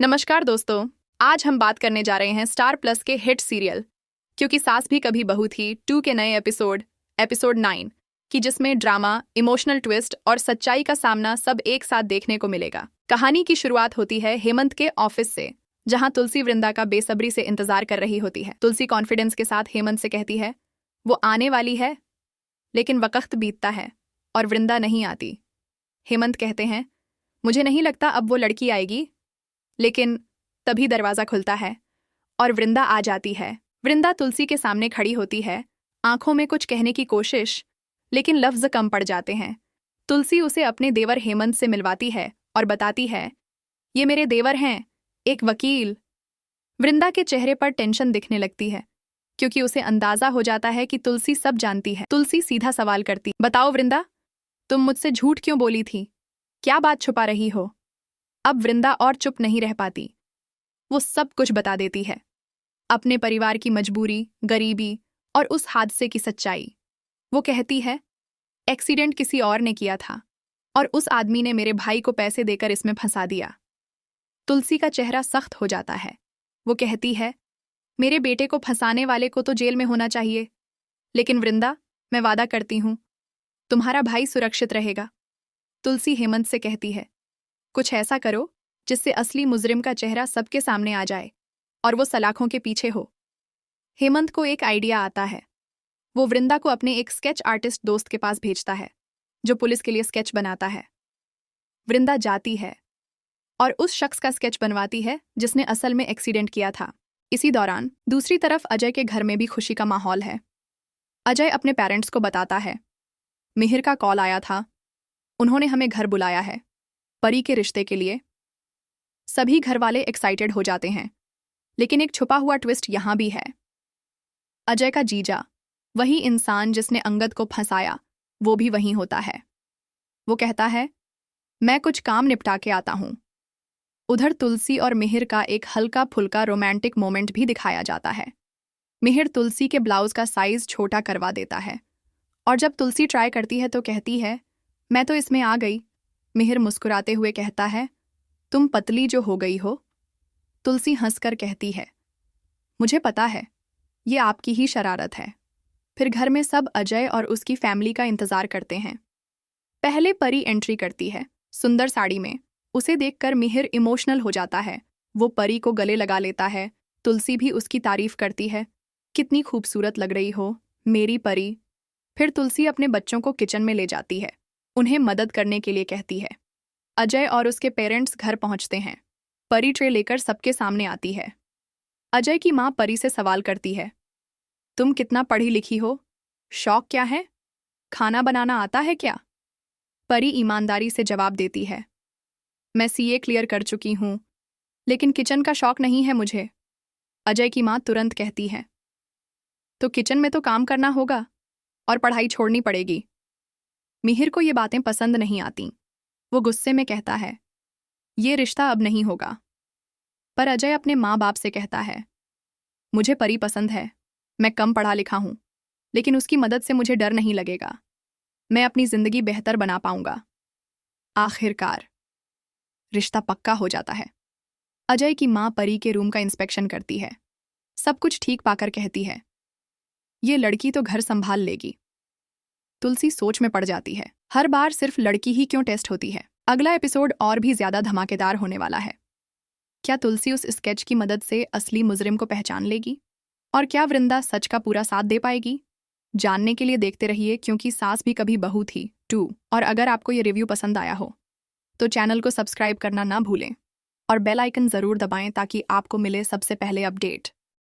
नमस्कार दोस्तों। आज हम बात करने जा रहे हैं स्टार प्लस के हिट सीरियल क्योंकि सास भी कभी बहू थी 2 के नए एपिसोड 9 की, जिसमें ड्रामा, इमोशनल ट्विस्ट और सच्चाई का सामना सब एक साथ देखने को मिलेगा। कहानी की शुरुआत होती है हेमंत के ऑफिस से, जहां तुलसी वृंदा का बेसब्री से इंतजार कर रही होती है। तुलसी कॉन्फिडेंस के साथ हेमंत से कहती है वो आने वाली है, लेकिन वक्त बीतता है और वृंदा नहीं आती। हेमंत कहते हैं मुझे नहीं लगता अब वो लड़की आएगी, लेकिन तभी दरवाजा खुलता है और वृंदा आ जाती है। वृंदा तुलसी के सामने खड़ी होती है, आंखों में कुछ कहने की कोशिश, लेकिन लफ्ज कम पड़ जाते हैं। तुलसी उसे अपने देवर हेमंत से मिलवाती है और बताती है ये मेरे देवर हैं, एक वकील। वृंदा के चेहरे पर टेंशन दिखने लगती है क्योंकि उसे अंदाजा हो जाता है कि तुलसी सब जानती है। तुलसी सीधा सवाल करती, बताओ वृंदा, तुम मुझसे झूठ क्यों बोली थी? क्या बात छुपा रही हो? अब वृंदा और चुप नहीं रह पाती, वो सब कुछ बता देती है, अपने परिवार की मजबूरी, गरीबी और उस हादसे की सच्चाई। वो कहती है एक्सीडेंट किसी और ने किया था और उस आदमी ने मेरे भाई को पैसे देकर इसमें फंसा दिया। तुलसी का चेहरा सख्त हो जाता है। वो कहती है मेरे बेटे को फंसाने वाले को तो जेल में होना चाहिए, लेकिन वृंदा, मैं वादा करती हूं तुम्हारा भाई सुरक्षित रहेगा। तुलसी हेमंत से कहती है कुछ ऐसा करो जिससे असली मुजरिम का चेहरा सबके सामने आ जाए और वो सलाखों के पीछे हो। हेमंत को एक आइडिया आता है। वो वृंदा को अपने एक स्केच आर्टिस्ट दोस्त के पास भेजता है जो पुलिस के लिए स्केच बनाता है। वृंदा जाती है और उस शख्स का स्केच बनवाती है जिसने असल में एक्सीडेंट किया था। इसी दौरान दूसरी तरफ अजय के घर में भी खुशी का माहौल है। अजय अपने पेरेंट्स को बताता है मिहिर का कॉल आया था, उन्होंने हमें घर बुलाया है परी के रिश्ते के लिए। सभी घर वाले एक्साइटेड हो जाते हैं, लेकिन एक छुपा हुआ ट्विस्ट यहां भी है। अजय का जीजा, वही इंसान जिसने अंगद को फंसाया, वो भी वहीं होता है। वो कहता है मैं कुछ काम निपटा के आता हूं। उधर तुलसी और मिहिर का एक हल्का फुल्का रोमांटिक मोमेंट भी दिखाया जाता है। मिहिर तुलसी के ब्लाउज का साइज छोटा करवा देता है और जब तुलसी ट्राई करती है तो कहती है मैं तो इसमें आ गई। मिहिर मुस्कुराते हुए कहता है तुम पतली जो हो गई हो। तुलसी हंसकर कहती है मुझे पता है, ये आपकी ही शरारत है। फिर घर में सब अजय और उसकी फैमिली का इंतजार करते हैं। पहले परी एंट्री करती है सुंदर साड़ी में। उसे देखकर मिहिर इमोशनल हो जाता है। वो परी को गले लगा लेता है। तुलसी भी उसकी तारीफ करती है, कितनी खूबसूरत लग रही हो मेरी परी। फिर तुलसी अपने बच्चों को किचन में ले जाती है, उन्हें मदद करने के लिए कहती है। अजय और उसके पेरेंट्स घर पहुंचते हैं। परी ट्रे लेकर सबके सामने आती है। अजय की मां परी से सवाल करती है तुम कितना पढ़ी लिखी हो, शौक क्या है, खाना बनाना आता है क्या? परी ईमानदारी से जवाब देती है मैं सीए क्लियर कर चुकी हूं, लेकिन किचन का शौक नहीं है मुझे। अजय की मां तुरंत कहती है तो किचन में तो काम करना होगा और पढ़ाई छोड़नी पड़ेगी। मिहिर को ये बातें पसंद नहीं आती। वो गुस्से में कहता है ये रिश्ता अब नहीं होगा। पर अजय अपने माँ बाप से कहता है मुझे परी पसंद है, मैं कम पढ़ा लिखा हूं, लेकिन उसकी मदद से मुझे डर नहीं लगेगा। मैं अपनी जिंदगी बेहतर बना पाऊंगा। आखिरकार रिश्ता पक्का हो जाता है। अजय की माँ परी के रूम का इंस्पेक्शन करती है। सब कुछ ठीक पाकर कहती है ये लड़की तो घर संभाल लेगी। तुलसी सोच में पड़ जाती है, हर बार सिर्फ लड़की ही क्यों टेस्ट होती है। अगला एपिसोड और भी ज्यादा धमाकेदार होने वाला है। क्या तुलसी उस स्केच की मदद से असली मुजरिम को पहचान लेगी? और क्या वृंदा सच का पूरा साथ दे पाएगी? जानने के लिए देखते रहिए, क्योंकि सास भी कभी बहू थी 2। और अगर आपको ये रिव्यू पसंद आया हो तो चैनल को सब्सक्राइब करना ना भूलें और बेल आइकन जरूर दबाएं ताकि आपको मिले सबसे पहले अपडेट।